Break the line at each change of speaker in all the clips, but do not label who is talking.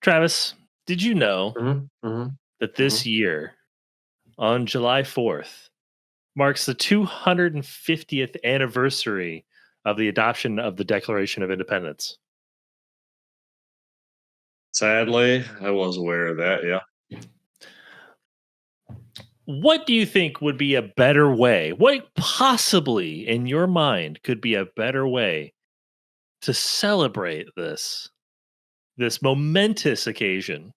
Travis, did you know
Mhm, mhm,
that this
mhm.
year, on July 4th, marks the 250th anniversary of the adoption of the Declaration of Independence?
Sadly, I was aware of that, yeah.
What do you think would be a better way? What possibly, in your mind, could be a better way to celebrate this momentous occasion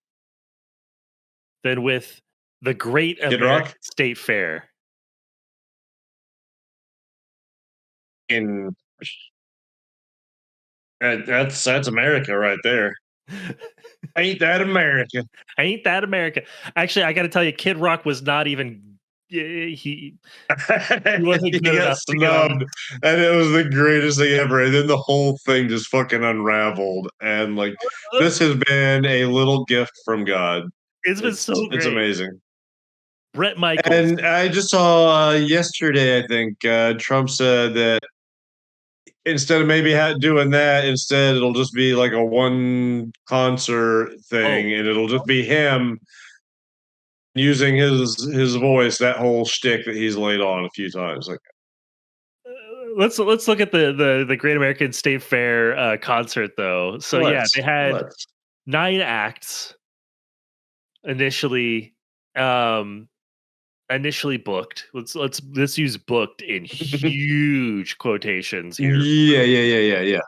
than with the Great
Kid
American
Rock?
State Fair?
In that's America right there. Ain't that America?
Ain't that America? Actually, I got to tell you, Kid Rock was not even he wasn't
He
good
got
enough to get on.
snubbed, and it was the greatest thing ever, and then the whole thing just fucking unraveled, and, like, this has been a little gift from God.
It's been
It's
so
it's
great.
amazing.
Brett Michaels.
And I just saw, yesterday, I think, Trump said that instead of maybe doing that, instead it'll just be like a one concert
Oh,
thing, and it'll just be him using his voice, that whole shtick that he's laid on a few times. Like,
let's look at the Great American State Fair concert though. So yeah, they
let's
had
let's
9 acts initially. Um, initially booked. Let's use booked in huge quotations here.
yeah.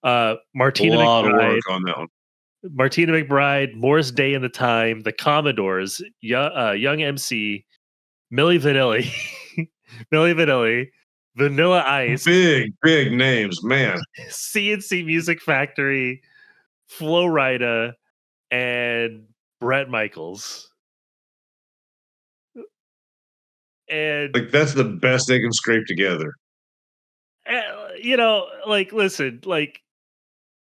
A
Martina
lot of
McBride,
work on that one.
Morris Day and the Time, the Commodores, Young MC, Millie Vanilli, Millie Vanilli, Vanilla Ice,
Big names, man.
CNC Music Factory, Flo Rida, and Brett Michaels. And
Like, that's the best they can scrape together.
like, listen, like,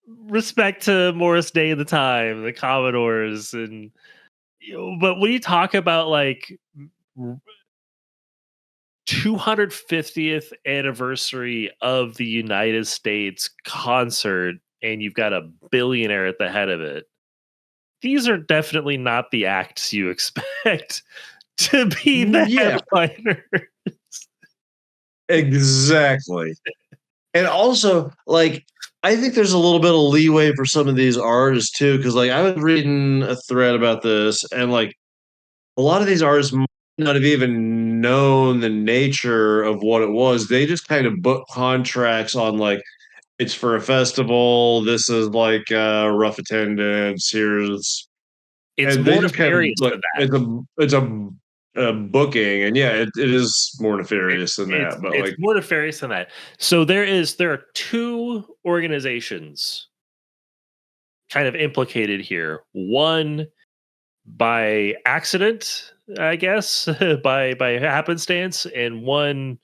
respect to Morris Day and the Time, the Commodores, and but when you talk about like 250th anniversary of the United States concert, and you've got a billionaire at the head of it. These are definitely not the acts you expect to be the
Yeah,
headliner.
exactly. And also, like, I think there's a little bit of leeway for some of these artists too, because like I was reading a thread about this, and like a lot of these artists might not have even known the nature of what it was. They just kind of book contracts on like it's for a festival. This is like rough attendance. Here's
It's
and they
more
just kind of
nefarious
like
than that.
it's a booking, and yeah, it is more nefarious than
It's
that. But
it's
like,
more nefarious than that. So there are two organizations kind of implicated here. One by accident, I guess, by happenstance, and one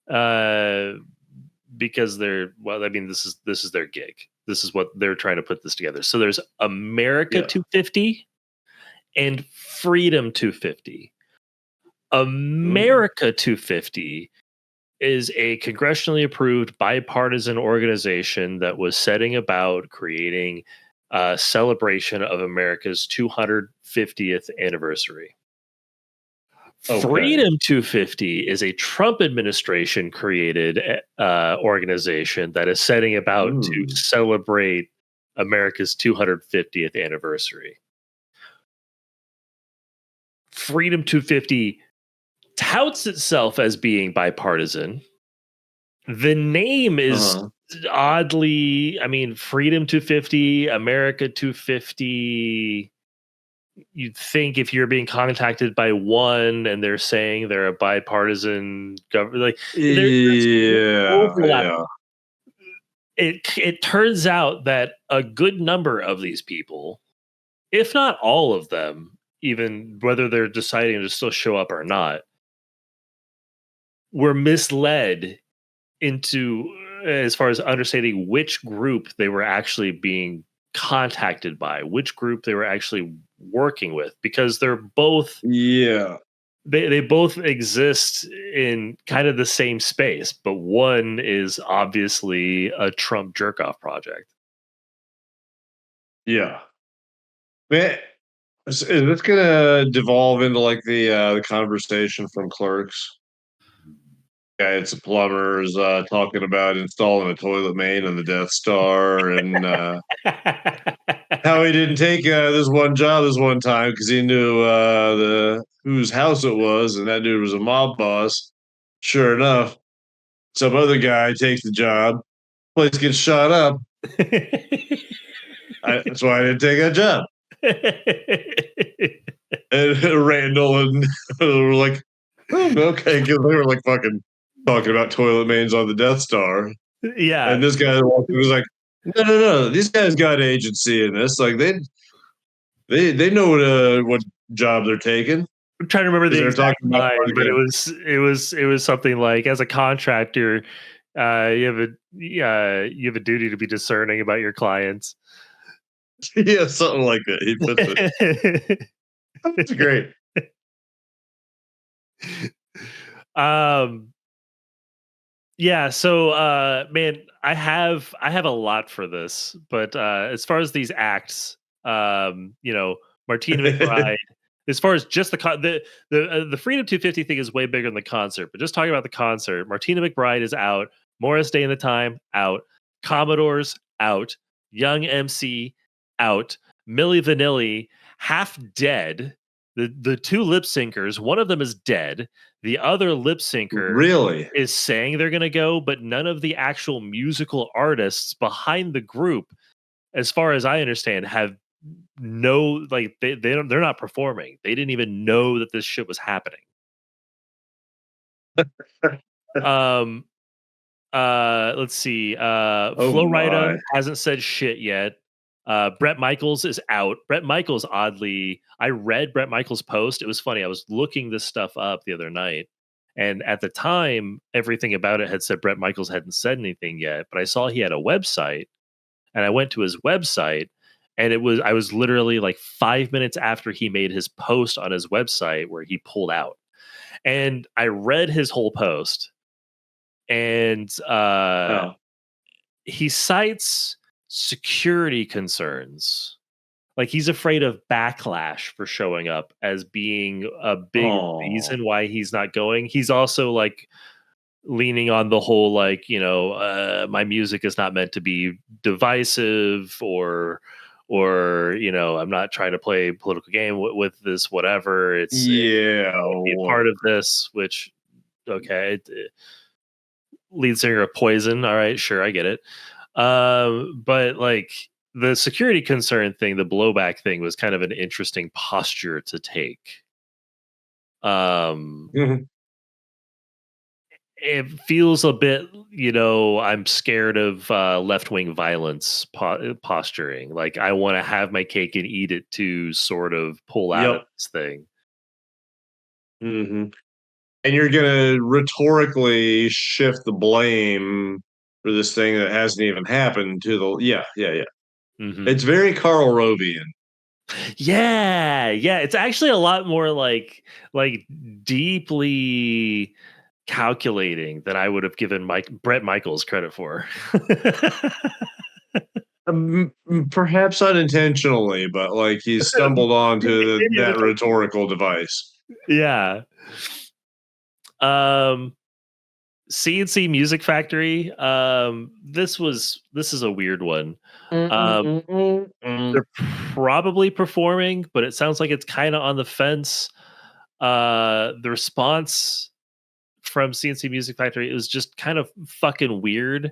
uh because they're well, I mean, this is their gig. This is what they're trying to put this together. So there's America
yeah.
250 and Freedom 250.
Mm.
America 250 is a congressionally approved bipartisan organization that was setting about creating a celebration of America's 250th anniversary.
Okay.
Freedom 250 is a Trump administration created organization that is setting about to
Mm.
celebrate America's 250th anniversary. Freedom 250 touts itself as being bipartisan. The name is
Uh-huh.
oddly, I mean, Freedom 250, America 250. You'd think if you're being contacted by one and they're saying they're a bipartisan government, like there's
Yeah,
overlap.
yeah.
It turns out that a good number of these people, if not all of them, even whether they're deciding to still show up or not, were misled into as far as understanding which group they were actually being contacted by, which group they were actually working with, because they're both
Yeah.
they both exist in kind of the same space, but one is obviously a Trump jerk off project.
Yeah. Man, is this gonna devolve into like the conversation from Clerks? Yeah, it's a plumber is talking about installing a toilet main on the Death Star, and how he didn't take this one job this one time because he knew the whose house it was, and that dude was a mob boss. Sure enough, some other guy takes the job. Place gets shot up. That's why I didn't take that job. And Randall and were like, oh, okay, 'cause they were like fucking talking about toilet mains on the Death Star.
Yeah.
And this guy was like, no, no, no, these guys got agency in this. Like they know what job they're taking
I'm trying to remember
because
the
they're
exact
talking about
line,
like
but it was something like, as a contractor, you have a duty to be discerning about your clients.
yeah, something like that. He puts it. That's great.
um Yeah, so man, I have a lot for this, but as far as these acts, Martina McBride, as far as just the Freedom 250 thing is way bigger than the concert, but just talking about the concert, Martina McBride is out, Morris Day and the Time out, Commodores out, Young MC out, Millie Vanilli half dead. The two lip syncers, one of them is dead. The other lip syncer
Really?
is saying they're going to go, but none of the actual musical artists behind the group, as far as I understand, have no, like, they're not performing. They didn't even know that this shit was happening. Um let's see.
Oh
Flo Rida
my.
hasn't said shit yet. Brett Michaels is out. Brett Michaels, oddly, I read Brett Michaels' post. It was funny. I was looking this stuff up the other night. And at the time, everything about it had said Brett Michaels hadn't said anything yet. But I saw he had a website, and I went to his website, and I was literally like 5 minutes after he made his post on his website where he pulled out. And I read his whole post, and
Oh.
he cites security concerns. Like, he's afraid of backlash for showing up as being a big
Oh.
reason why he's not going. He's also like leaning on the whole, like, my music is not meant to be divisive, or I'm not trying to play political game with this, whatever.
Yeah.
I want to be a part of this, which, okay, lead singer of Poison. All right, sure, I get it. But like, the security concern thing, the blowback thing was kind of an interesting posture to take. Um,
Mhm.
it feels a bit, I'm scared of left wing violence posturing. Like, I want to have my cake and eat it to sort of pull out of
Yep.
this thing.
Hmm. And you're gonna rhetorically shift the blame for this thing that hasn't even happened to the yeah, yeah, yeah.
Hmm.
It's very Karl Rovian.
Yeah, yeah. It's actually a lot more like deeply calculating than I would have given Brett Michaels credit for.
Perhaps unintentionally, but like he stumbled onto that rhetorical device.
Yeah. Um CNC Music Factory. This is a weird one. Um
Mm.
they're probably performing, but it sounds like it's kind of on the fence. The response from CNC Music Factory is just kind of fucking weird.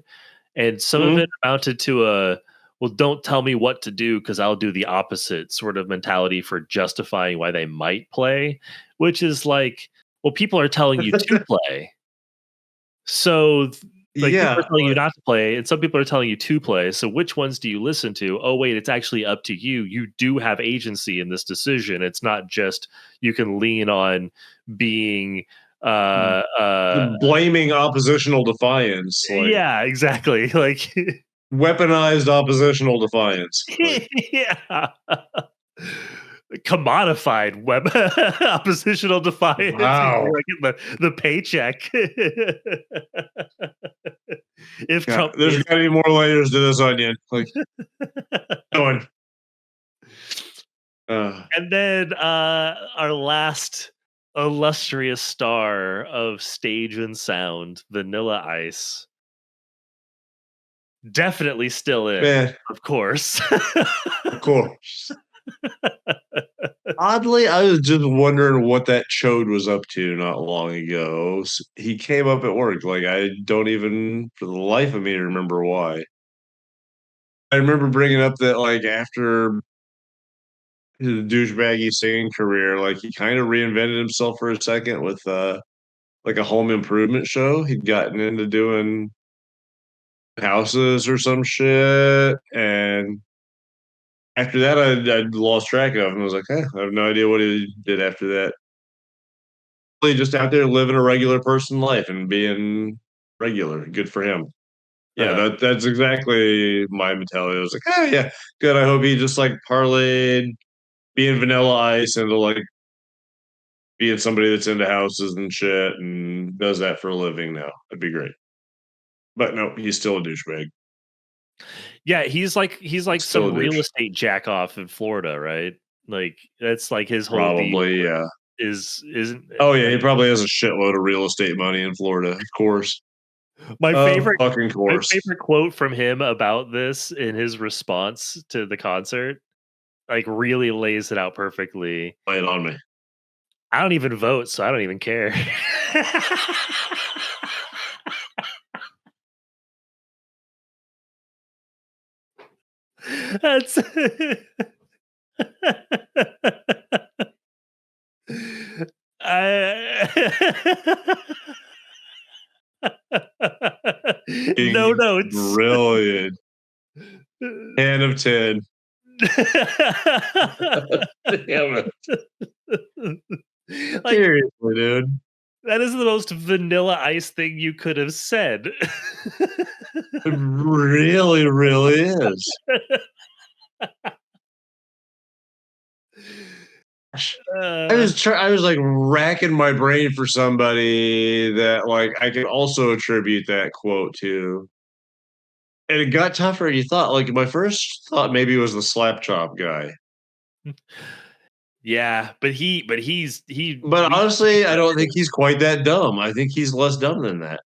And some of it
Mm.
amounted to a, well, don't tell me what to do because I'll do the opposite sort of mentality for justifying why they might play, which is like, well, people are telling you to play. So, like, people are
Yeah,
telling you not to play, and some people are telling you to play. So, which ones do you listen to? Oh, wait, it's actually up to you. You do have agency in this decision. It's not just you can lean on being,
blaming oppositional defiance, like
yeah, exactly. Like,
weaponized oppositional defiance. Like,
yeah. Commodified web oppositional defiance. You're
wow.
like getting the paycheck. If
Yeah,
Trump
there's
is,
got to be more layers to this onion. Like, going.
And then our last illustrious star of stage and sound, Vanilla Ice. Definitely still in,
man,
of course.
of course. Oddly, I was just wondering what that chode was up to not long ago. He came up at work. Like, I don't even, for the life of me, remember why. I remember bringing up that, like, after his douchebaggy singing career, like, he kind of reinvented himself for a second with, like, a home improvement show. He'd gotten into doing houses or some shit. And after that, I'd lost track of him. I was like, I have no idea what he did after that. Just out there living a regular person life and being regular. Good for him. Yeah,
Uh,
that's exactly my mentality. I was like, oh yeah, good. I hope he just like parlayed being Vanilla Ice into like being somebody that's into houses and shit and does that for a living now. That'd be great. But no, he's still a douchebag.
yeah, he's like
Still
some
a
real
douche.
estate jack off in Florida, right? Like that's like his whole deal
Probably, yeah.
is isn't
Oh yeah,
like
he probably has a shitload of real estate money in Florida, of course.
my
Of
favorite
fucking
my
course.
favorite quote from him about this in his response to the concert like really lays it out perfectly.
Lay it on me.
I don't even vote, so I don't even care. That's I no
Fucking
notes.
brilliant. 10 of 10. Damn it.
Like
Seriously, dude.
that is the most Vanilla Ice thing you could have said.
It really, really is.
uh,
I was like racking my brain for somebody that like I could also attribute that quote to. And it got tougher than you thought. Like my first thought maybe was the slap chop guy.
yeah, but
But
we
honestly, I don't think he's quite that dumb. I think he's less dumb than that.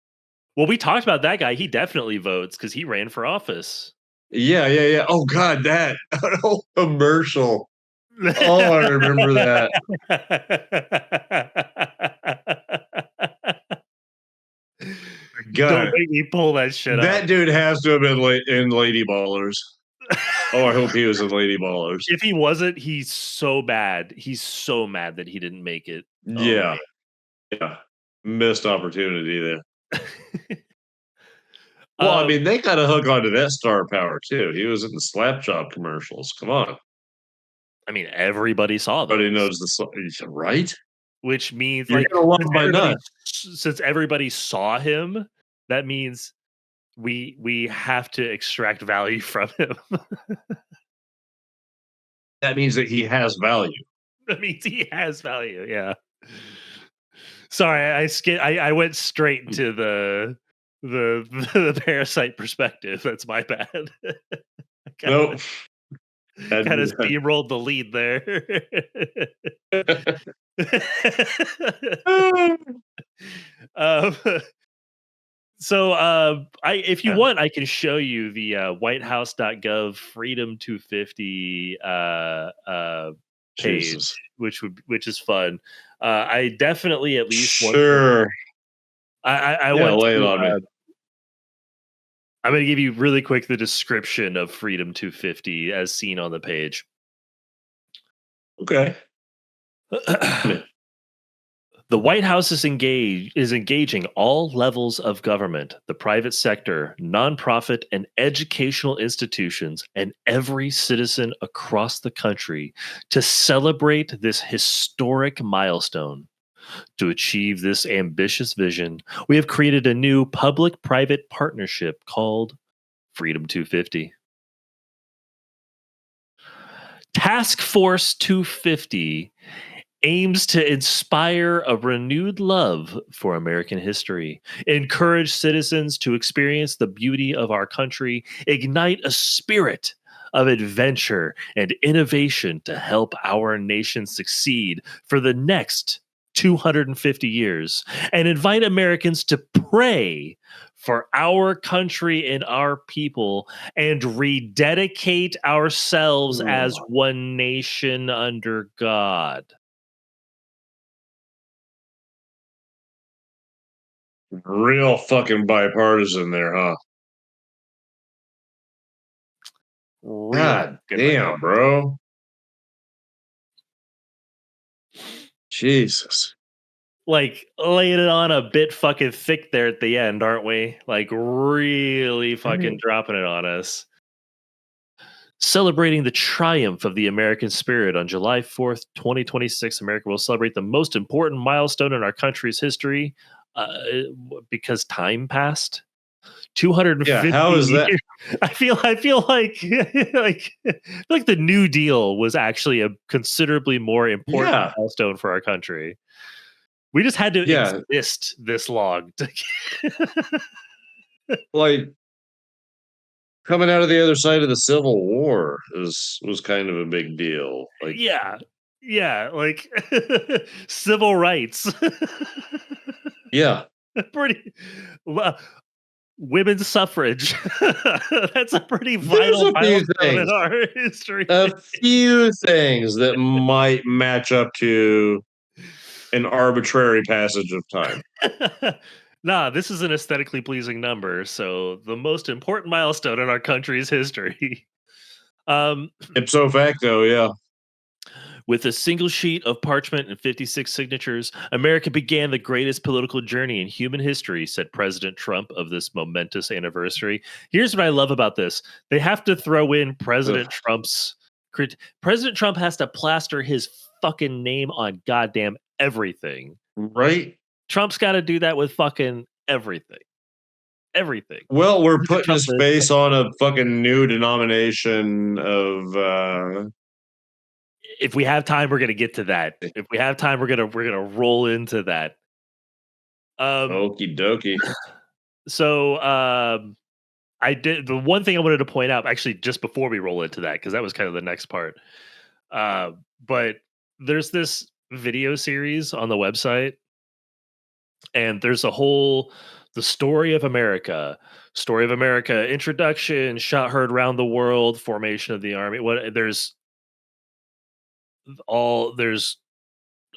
well we talked about that guy. He definitely votes because he ran for office.
Yeah, yeah, yeah. Oh God, that whole commercial. Oh, I remember that.
Don't
God,
make me pull that shit
that
up.
dude has to have been in Lady Ballers. Oh, I hope he was in Lady Ballers.
If he wasn't, he's so bad. He's so mad that he didn't make it. Oh
Yeah, yeah. Missed opportunity there.
man.
Well, I
um,
mean, they got to hook onto that star power too. He was in the Slap Chop commercials. Come on,
I mean, everybody saw
everybody
those,
knows right.
which means
You're
like
gonna love my nut.
since everybody saw him, that means we have to extract value from him.
That means that he has value.
That means he has value. Yeah. Sorry, I went straight to the the parasite perspective. That's my bad.
Nope.
Kind of steamrolled the lead there. um, so I if you want, I can show you the whitehouse.gov freedom 250
Jesus.
page, which is fun. I definitely at least want to
Sure.
I
Yeah,
want
lay it
to
on me.
I'm going to give you really quick the description of freedom 250 as seen on the page.
Okay.
The White House is engaging all levels of government, the private sector, nonprofit, and educational institutions, and every citizen across the country to celebrate this historic milestone. To achieve this ambitious vision, we have created a new public private partnership called Freedom 250. Task Force 250 aims to inspire a renewed love for American history, encourage citizens to experience the beauty of our country, ignite a spirit of adventure and innovation to help our nation succeed for the next 250 years and invite Americans to pray for our country and our people and rededicate ourselves as
Oh,
one nation under God.
real fucking bipartisan there, huh?
Real
God
fucking
damn,
bipartisan.
bro. Jesus.
Like laying it on a bit fucking thick there at the end, aren't we? Like really fucking
Right.
dropping it on us. Celebrating the triumph of the American spirit on July 4th, 2026, America will celebrate the most important milestone in our country's history because time passed.
Yeah,
250
how is that?
years. I feel like the New Deal was actually a considerably more important
Yeah,
milestone for our country. We just had to
yeah.
exist this long.
Like coming out of the other side of the Civil War was kind of a big deal. Like,
Yeah. Yeah, like civil rights.
yeah,
Pretty well, women's suffrage. That's a pretty
there's
vital
a few
milestone in
things,
our history.
that might match up to an arbitrary passage of time.
Nah, this is an aesthetically pleasing number, so the most important milestone in our country's history. Um,
Ipso facto, yeah.
with a single sheet of parchment and 56 signatures, America began the greatest political journey in human history, said President Trump of this momentous anniversary. Here's what I love about this. They have to throw in
Ugh,
President Trump's President Trump has to plaster his fucking name on goddamn everything.
right?
Trump's got to do that with fucking everything. Everything.
Well, we're
President
putting
Trump
his
this.
face on a fucking new denomination of
If we have time, we're gonna get to that. If we have time, we're gonna roll into that. Um,
okie dokie.
so I did the one thing I wanted to point out actually just before we roll into that because that was kind of the next part. Uh, but there's this video series on the website, and there's a whole the story of America, introduction, shot heard around the world, formation of the army. What there's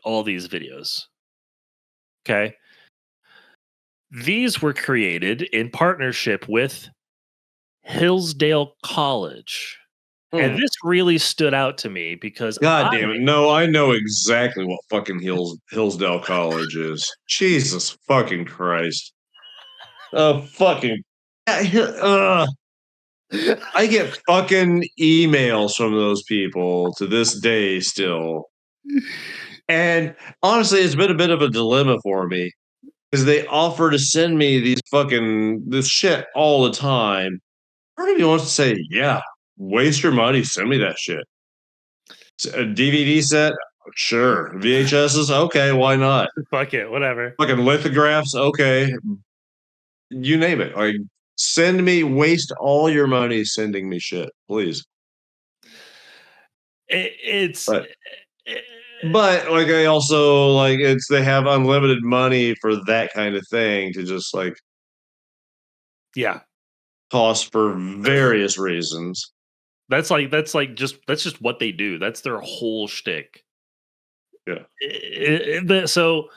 all these videos. Okay, these were created in partnership with Hillsdale College. And
Hmm.
this really stood out to me because
God damn it. No, I know exactly what fucking Hillsdale College is. Jesus fucking Christ. Oh, fucking. I get fucking emails from those people to this day still. And honestly, it's been a bit of a dilemma for me because they offer to send me this shit all the time. Part of me wants to say, yeah, waste your money, send me that shit. A DVD set, sure. VHSs, okay, why not?
fuck it, whatever.
Fucking lithographs, okay. You name it. Like, waste all your money sending me shit, please.
It's
But
eh,
like I also like it's they have unlimited money for that kind of thing to just like
yeah.
cost for various reasons.
That's just what they do. That's their whole shtick.
Yeah.
So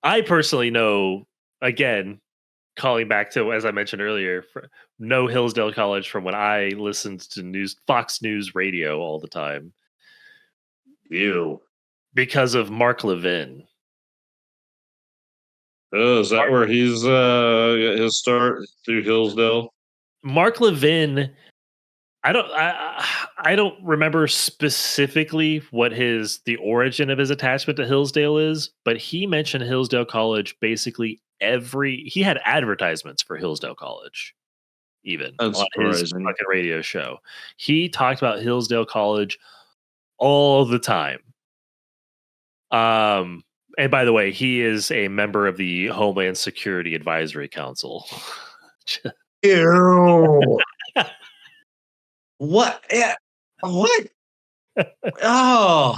I personally know, again, calling back to as I mentioned earlier, no Hillsdale College from when I listened to Fox News radio all the time
Ew.
because of Mark Levin.
Oh, is that where he's his start through Hillsdale?
Mark Levin, I don't remember specifically what the origin of his attachment to Hillsdale is, but he mentioned Hillsdale College basically he had advertisements for Hillsdale College even on his
Unsurprising.
fucking radio show. He talked about Hillsdale College all the time. Um and by the way, he is a member of the Homeland Security Advisory Council.
Ew. What? Yeah. What? Oh,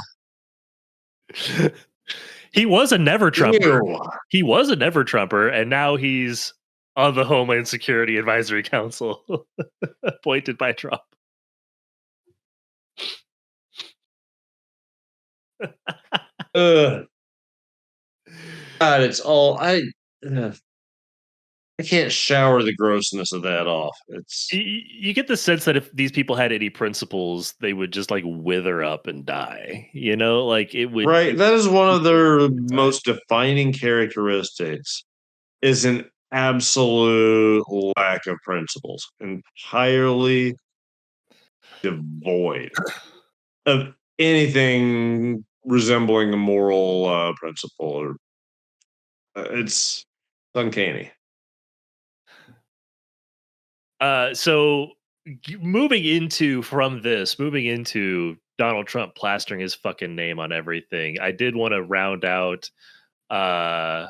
He was a never Trumper.
ew.
He was a never Trumper, and now he's on the Homeland Security Advisory Council, appointed by Trump.
Ugh. God, it's all I can't shower the grossness of that off. It's
You get the sense that if these people had any principles, they would just like wither up and die. You know, like
right.
it
That is one
would
of their
die.
most defining characteristics is an absolute lack of principles, entirely devoid of anything resembling a moral principle. Or it's uncanny.
So moving into Donald Trump plastering his fucking name on everything, I did want to round out. Uh,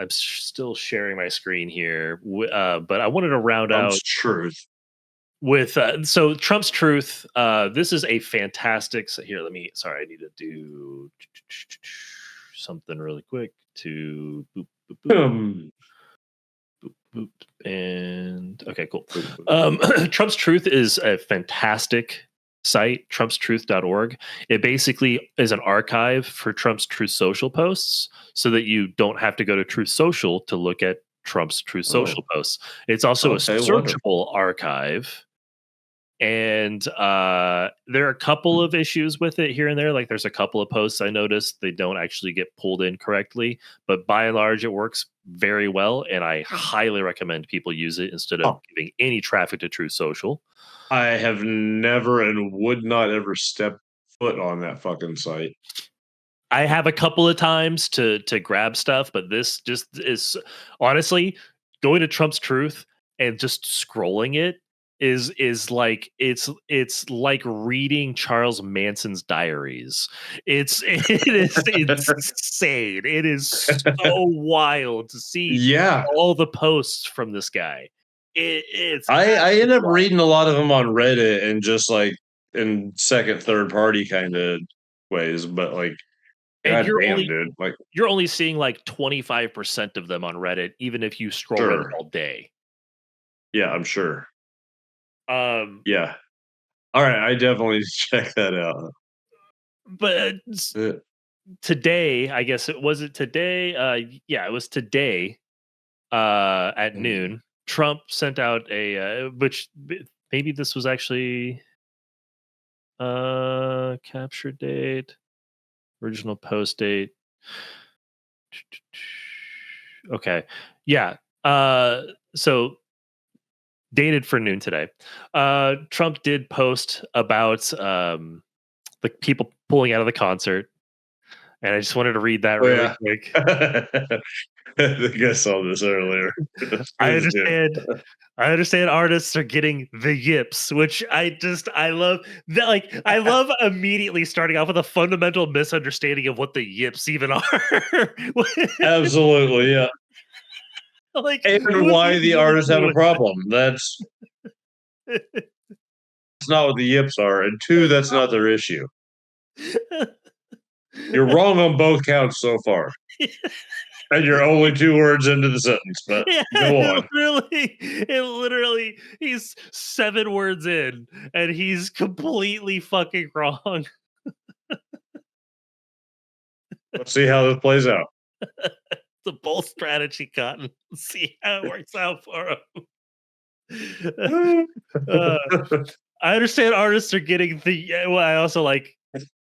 still sharing my screen here, but I wanted to round
Trump's
out
truth.
with so Trump's truth. This is a fantastic. So here, let me. Sorry, I need to do something really quick to boop boop boop
Um,
boop boop. And okay, cool. Trump's Truth is a fantastic site, trumpstruth.org. It basically is an archive for Trump's Truth Social posts so that you don't have to go to Truth Social to look at Trump's Truth Social
oh,
posts. It's also a
okay, wonderful.
searchable archive, and there are a couple of issues with it here and there. Like there's a couple of posts I noticed they don't actually get pulled in correctly, but by and large it works very well, and I highly recommend people use it instead of
Oh,
giving any traffic to True Social.
I have never and would not ever step foot on that fucking site.
I have a couple of times to grab stuff, but this just is honestly going to Trump's Truth and just scrolling it is like it's like reading Charles Manson's diaries. It is insane. It is so wild to see
Yeah,
all the posts from this guy. It's
I end
absolutely
up
wild.
reading a lot of them on Reddit and just like in second, third party kind of ways, but like,
And
god damn, dude, like,
you're only seeing like 25% of them on Reddit, even if you scroll Reddit
sure,
all day.
yeah, I'm sure,
Um,
yeah. All right, I definitely check that out.
but
Uh,
today, I guess it today. Yeah, it was today. At
mm,
noon, Trump sent out maybe this was actually capture date, original post date. Okay, yeah. So dated for noon today. Trump did post about the people pulling out of the concert, and I just wanted to read that
oh
really
yeah,
quick.
I think I saw this earlier.
I
Please do.
understand. I understand artists are getting the yips, which I love that. Like I love immediately starting off with a fundamental misunderstanding of what the yips even are.
Absolutely, yeah.
Like
And
who's
why
even
the
really
artists
cool
have a
with
problem. That's not what the yips are. And two, that's not their issue. You're wrong on both counts so far. And you're only two words into the sentence, but
Yeah,
go on.
he's 7 words in and he's completely fucking wrong.
Let's see how this plays out.
It's a bold strategy, Cotton. See how it works out for him. uh, I understand artists are getting the. Yeah, well, I also like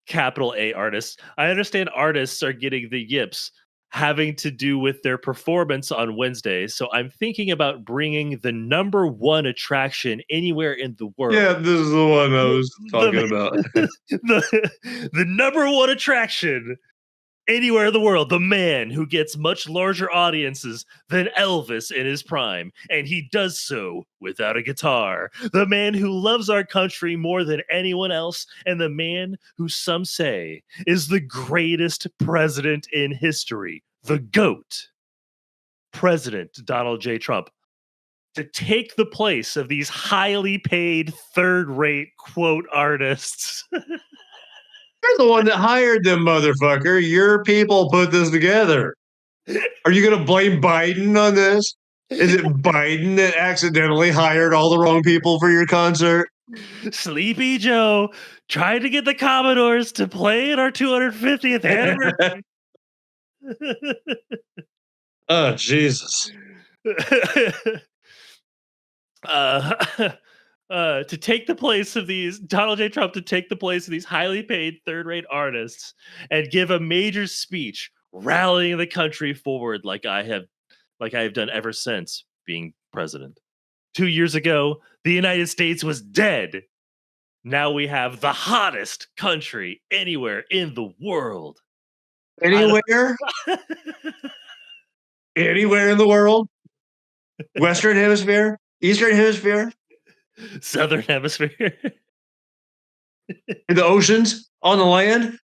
capital A artists. I understand artists are getting the yips having to do with their performance on Wednesday. So I'm thinking about bringing the number one attraction anywhere in the
Yeah,
world.
this is the one I was talking
The,
about.
the number one attraction anywhere in the world, the man who gets much larger audiences than Elvis in his prime, and he does so without a guitar. The man who loves our country more than anyone else, and the man who some say is the greatest president in history, the GOAT, President Donald J. Trump. to take the place of these highly paid third-rate quote artists.
You're the one that hired them, motherfucker. Your people put this together. Are you going to blame Biden on this? Is it Biden that accidentally hired all the wrong people for your concert?
Sleepy Joe tried to get the Commodores to play at our 250th anniversary.
Oh, Jesus.
uh, to take the place of these Donald J. Trump to take the place of these highly paid third-rate artists and give a major speech rallying the country forward like I have done ever since being president. 2 years ago, the United States was dead. Now we have the hottest country anywhere in the world.
Anywhere? Anywhere in the world? Western Hemisphere? Eastern Hemisphere?
Southern Hemisphere.
In the oceans? On the land?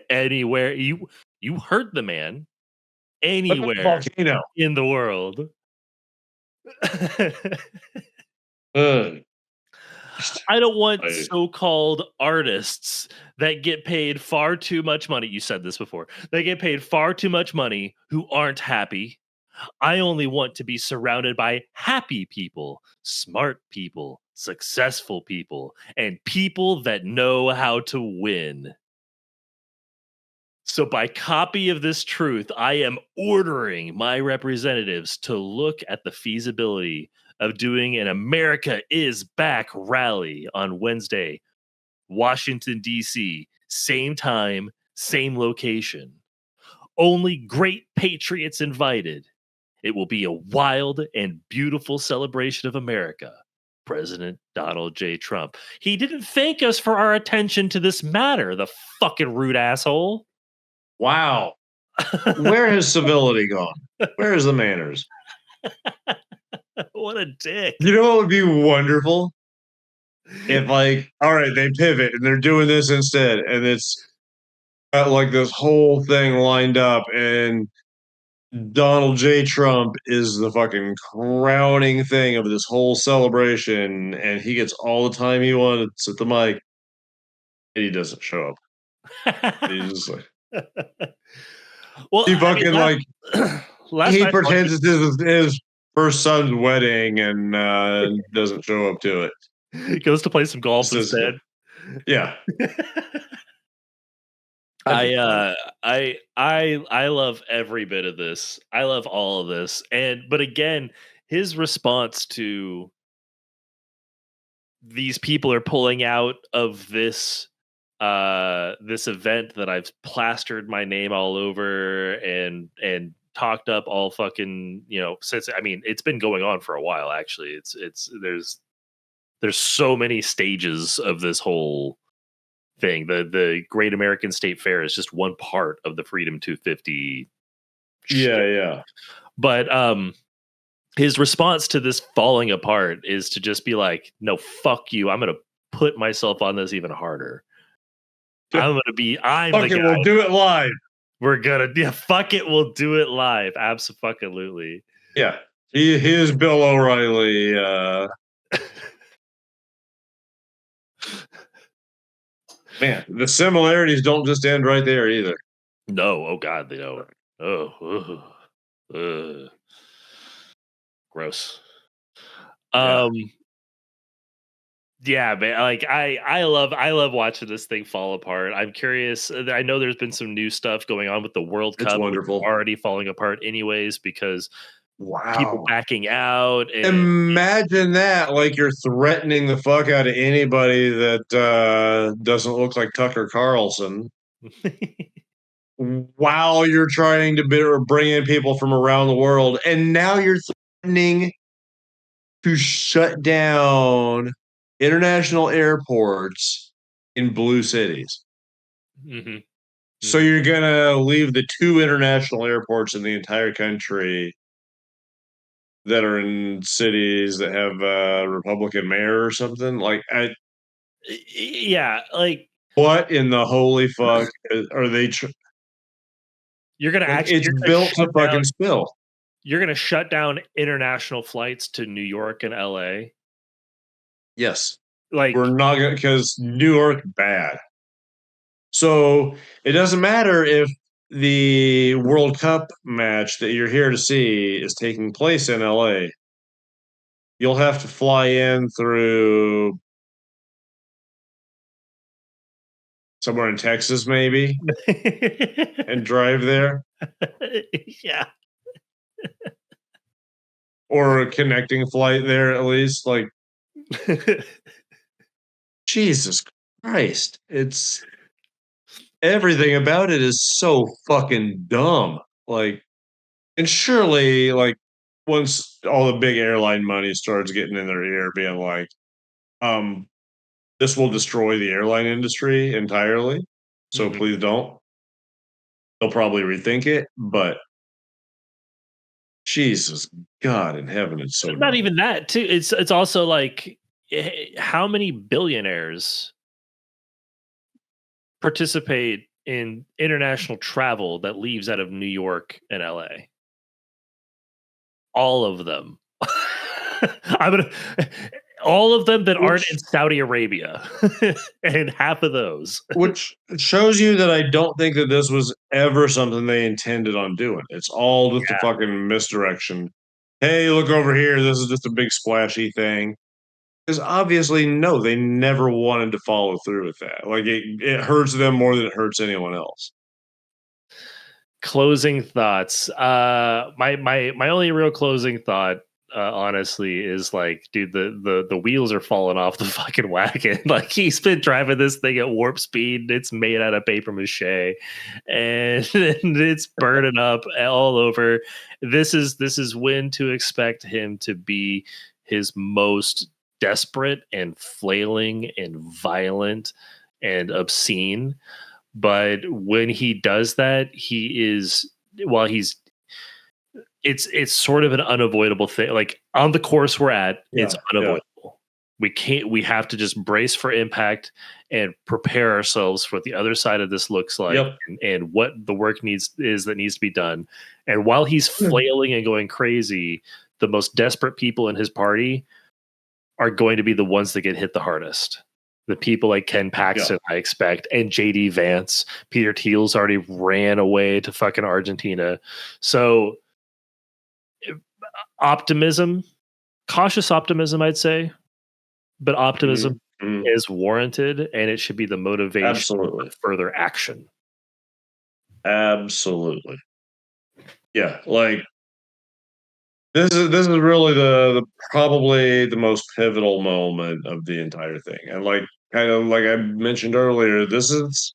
Anywhere. You heard the man.
What about
Anywhere
volcano?
in the world.
Ugh.
I don't want
I-
so-called artists that get paid far too much money. You said this before. They get paid far too much money who aren't happy. I only want to be surrounded by happy people, smart people, successful people, and people that know how to win. So, by copy of this truth, I am ordering my representatives to look at the feasibility of doing an America is Back rally on Wednesday, Washington, D.C., same time, same location. Only great patriots invited. It will be a wild and beautiful celebration of America. President Donald J. Trump. He didn't thank us for our attention to this matter, the fucking rude asshole.
Wow. Where has civility gone? Where is the manners?
What a dick.
You know what would be wonderful? If, like, all right, they pivot and they're doing this instead, and it's got like this whole thing lined up, and Donald J. Trump is the fucking crowning thing of this whole celebration, and he gets all the time he wants at the mic, and he doesn't show up. He's just like,
Well,
he
I mean,
fucking like
last
he
I saw,
pretends it's his first son's wedding and doesn't show up to it.
he goes to play some golf
Says,
instead.
yeah.
I love every bit of this. I love all of this. But again, his response to these people are pulling out of this event that I've plastered my name all over and talked up all fucking, since, I mean, it's been going on for a while actually. It's there's so many stages of this whole thing. The Great American State Fair is just one part of the Freedom 250 shit.
Yeah.
But his response to this falling apart is to just be like, no, fuck you. I'm gonna put myself on this even harder. I'm
Fuck
the
it,
guy.
we'll do it live.
We're gonna, yeah, fuck it, we'll do it live. Absolutely.
Yeah. He is Bill O'Reilly. Man, the similarities don't just end right there either.
No, oh god, they don't. Oh, gross.
Yeah.
Yeah, man. Like I love watching this thing fall apart. I'm curious. I know there's been some new stuff going on with the World
It's
Cup, which is
wonderful.
already falling apart anyways because people
Wow.
backing out. And
Imagine that. Like you're threatening the fuck out of anybody that doesn't look like Tucker Carlson while you're trying to bring in people from around the world. And now you're threatening to shut down international airports in blue cities.
Mhm.
So you're gonna leave the two international airports in the entire country that are in cities that have a Republican mayor or something? Like,
Yeah, like
what in the holy fuck are they?
you're gonna
Like,
actually
it's
you're gonna
built to
shut down
fucking spill.
you're gonna shut down international flights to New York and LA.
Yes. We're
Like,
not gonna, because New York bad. So it doesn't matter if the World Cup match that you're here to see is taking place in LA. You'll have to fly in through somewhere in Texas, maybe, and drive there,
yeah.
or a connecting flight there at least. Like, Jesus Christ. It's everything about it is so fucking dumb. Like, and surely, like, once all the big airline money starts getting in their ear, being like, um, this will destroy the airline industry entirely. So
Mhm.
please don't. They'll probably rethink it, but Jesus God in heaven, it's so
Not
dumb.
even that too. It's also like, how many billionaires participate in international travel that leaves out of New York and LA? All of them. I'm gonna all of them that aren't in
Which
Saudi Arabia, and half of those.
which shows you that I don't think that this was ever something they intended on doing. It's all just a fucking misdirection. Hey, look over here. This is just a big splashy thing. Because obviously, no, they never wanted to follow through with that. Like it hurts them more than it hurts anyone else.
Closing thoughts. My only real closing thought, honestly, is like, dude, the wheels are falling off the fucking wagon. Like, he's been driving this thing at warp speed. It's made out of paper mache, and it's burning up all over. This is when to expect him to be his most desperate and flailing and violent and obscene. But when he does that, he is, while he's, it's sort of an unavoidable thing. Like, on the course we're at, it's
Yeah, yeah.
unavoidable. We have to just brace for impact and prepare ourselves for what the other side of this looks like,
Yep.
and what the work that needs to be done. And while he's flailing and going crazy, the most desperate people in his party are going to be the ones that get hit the hardest. The people like Ken
Yeah.
Paxton, I expect, and JD Vance. Peter Thiel's already ran away to fucking Argentina. So, optimism, cautious optimism, I'd say, but optimism
Mhm, mhm.
is warranted, and it should be the motivation
Absolutely.
for further action.
Absolutely. Yeah, like this is really the probably the most pivotal moment of the entire thing. And like kind of like I mentioned earlier, this is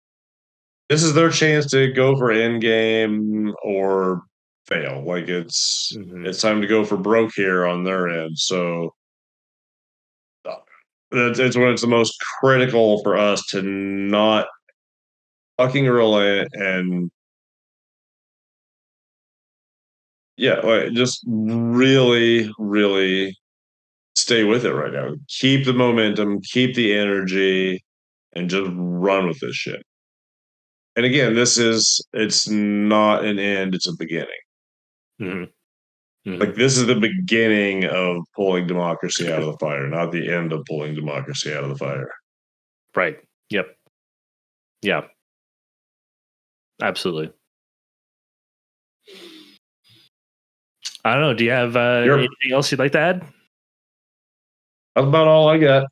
their chance to go for end game or fail. Like
Hmm.
it's time to go for broke here on their end. So it's when it's the most critical for us to not fucking relent and yeah, like just really, really stay with it right now. Keep the momentum, keep the energy, and just run with this shit. And again, it's not an end, it's a beginning.
Hmm. Hmm.
Like this is the beginning of pulling democracy out of the fire, not the end of pulling democracy out of the fire.
Right. Yep. Yeah. Absolutely. I don't know. Do you have
Yep.
anything else you'd like to add?
That's about all I got.